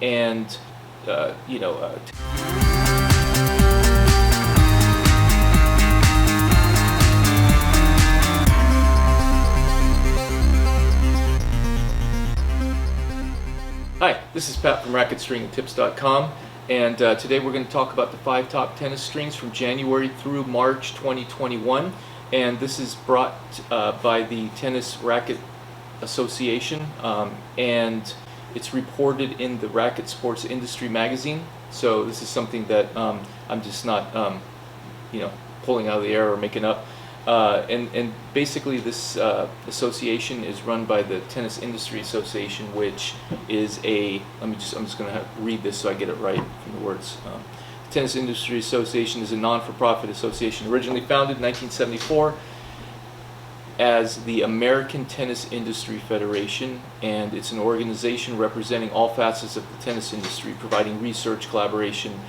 and you know. Hi, this is Pat from RacketStringandTips.com, and today we're going to talk about the 5 top tennis strings from January through March 2021, and this is brought by the Tennis Racket Association, and it's reported in the Racket Sports Industry magazine. So this is something that I'm just not pulling out of the air or making up. And basically this association is run by the Tennis Industry Association, which is I'm just going to read this so I get it right from the words. The Tennis Industry Association is a non-for-profit association originally founded in 1974 as the American Tennis Industry Federation, and it's an organization representing all facets of the tennis industry, providing research, collaboration,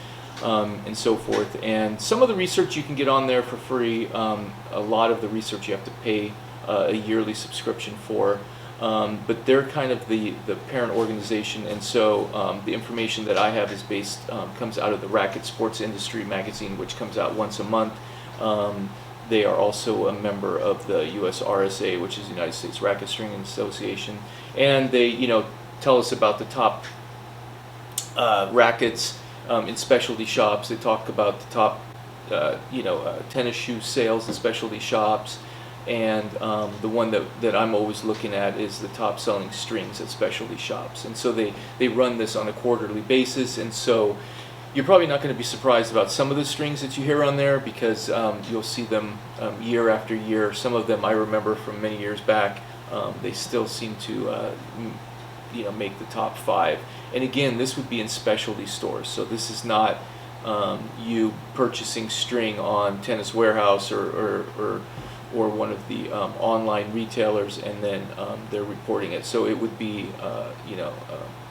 and so forth. And some of the research you can get on there for free. A lot of the research you have to pay a yearly subscription for. But they're kind of the parent organization, and so the information that I have is comes out of the Racket Sports Industry magazine, which comes out once a month. They are also a member of the US RSA, which is the United States Racket Stringing Association, and they tell us about the top rackets in specialty shops. They talk about the top tennis shoe sales in specialty shops, and the one that I'm always looking at is the top selling strings at specialty shops. And so they run this on a quarterly basis, and so you're probably not going to be surprised about some of the strings that you hear on there, because you'll see them year after year. Some of them I remember from many years back. They still seem to make the top 5. And again, this would be in specialty stores, so this is not you purchasing string on Tennis Warehouse or one of the online retailers, and then they're reporting it. So it would be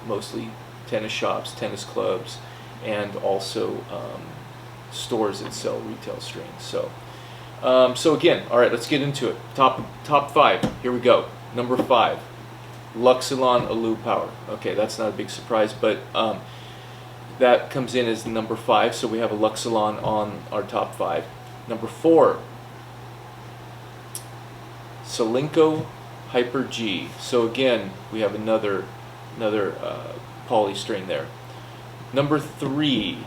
mostly tennis shops, tennis clubs, and also stores that sell retail strings. So again, all right, let's get into it. Top 5. Here we go. Number 5. Luxilon Alu Power. Okay, that's not a big surprise, but that comes in as number 5, so we have a Luxilon on our top 5. Number 4, Solinco Hyper G. So again, we have another poly string there. Number 3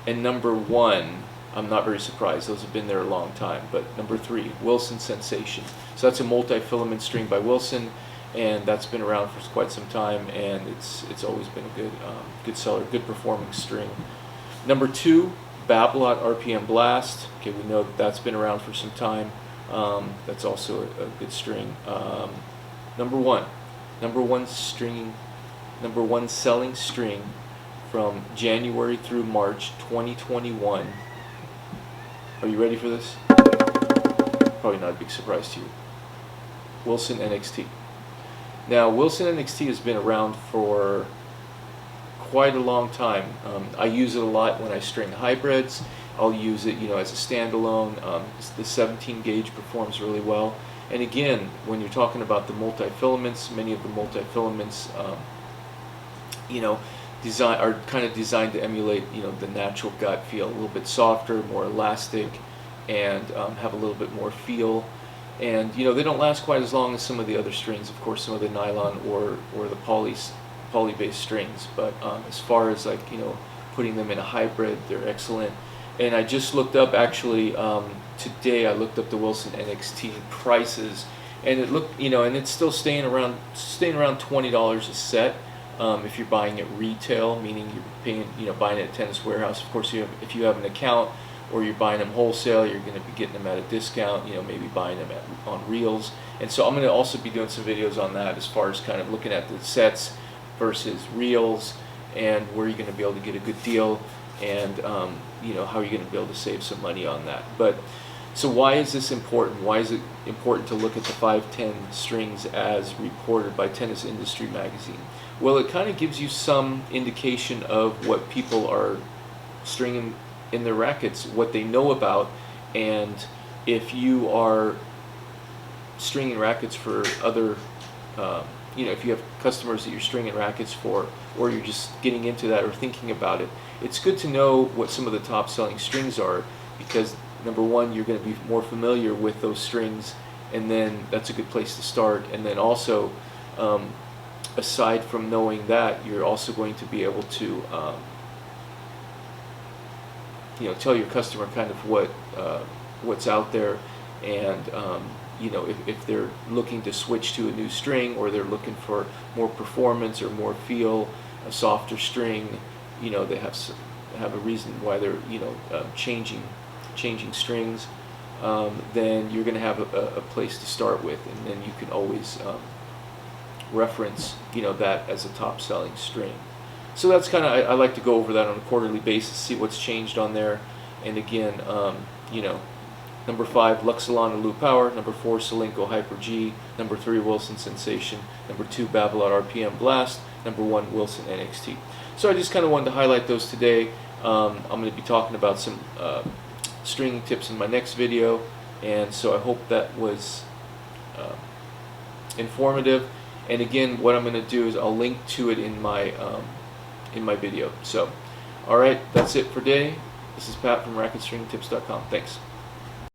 and number 1, I'm not very surprised. Those have been there a long time. But number 3, Wilson Sensation. So that's a multi-filament string by Wilson, and that's been around for quite some time, and it's always been a good seller, good performing string. Number 2, Babolat RPM Blast. Okay, we know that's been around for some time. That's also a good string. Number 1 selling string from January through March 2021. Are you ready for this? Probably not a big surprise to you. Wilson NXT. Now, Wilson NXT has been around for quite a long time. I use it a lot when I string hybrids. I'll use it, as a standalone. The 17 gauge performs really well. And again, when you're talking about the multi-filaments, many of the multi-filaments, are kind of designed to emulate, the natural gut feel, a little bit softer, more elastic, and have a little bit more feel. And they don't last quite as long as some of the other strings, of course, some of the nylon or the poly-based strings. But as far as putting them in a hybrid, they're excellent. And I just looked up actually today. I looked up the Wilson NXT prices, and it looked and it's still staying around $20 a set. If you're buying it retail, meaning you're paying buying it at Tennis Warehouse. Of course, if you have an account, or you're buying them wholesale, you're going to be getting them at a discount, maybe buying them on reels. And so I'm going to also be doing some videos on that, as far as kind of looking at the sets versus reels, and where you're going to be able to get a good deal, and how you're going to be able to save some money on that. But so why is this important? Why is it important to look at the 510 strings as reported by Tennis Industry magazine? Well, it kind of gives you some indication of what people are stringing in their rackets, what they know about, and if you are stringing rackets for other, if you have customers that you're stringing rackets for, or you're just getting into that or thinking about it, it's good to know what some of the top selling strings are, because number one, you're going to be more familiar with those strings, and then that's a good place to start. And then also, aside from knowing that, you're also going to be able to tell your customer kind of what's out there, and if they're looking to switch to a new string, or they're looking for more performance or more feel, a softer string, they have a reason why they're changing strings. Then you're going to have a place to start with, and then you can always reference that as a top selling string. So that's kind of, I like to go over that on a quarterly basis, see what's changed on there. And again, number 5, Luxilana Loop Power. Number 4, Solinco Hyper G. Number 3, Wilson Sensation. Number 2, Babolat RPM Blast. Number 1, Wilson NXT. So I just kind of wanted to highlight those today. I'm going to be talking about some stringing tips in my next video, and so I hope that was informative. And again, what I'm going to do is I'll link to it in my video. So, all right, that's it for today. This is Pat from RacketStringTips.com. Thanks.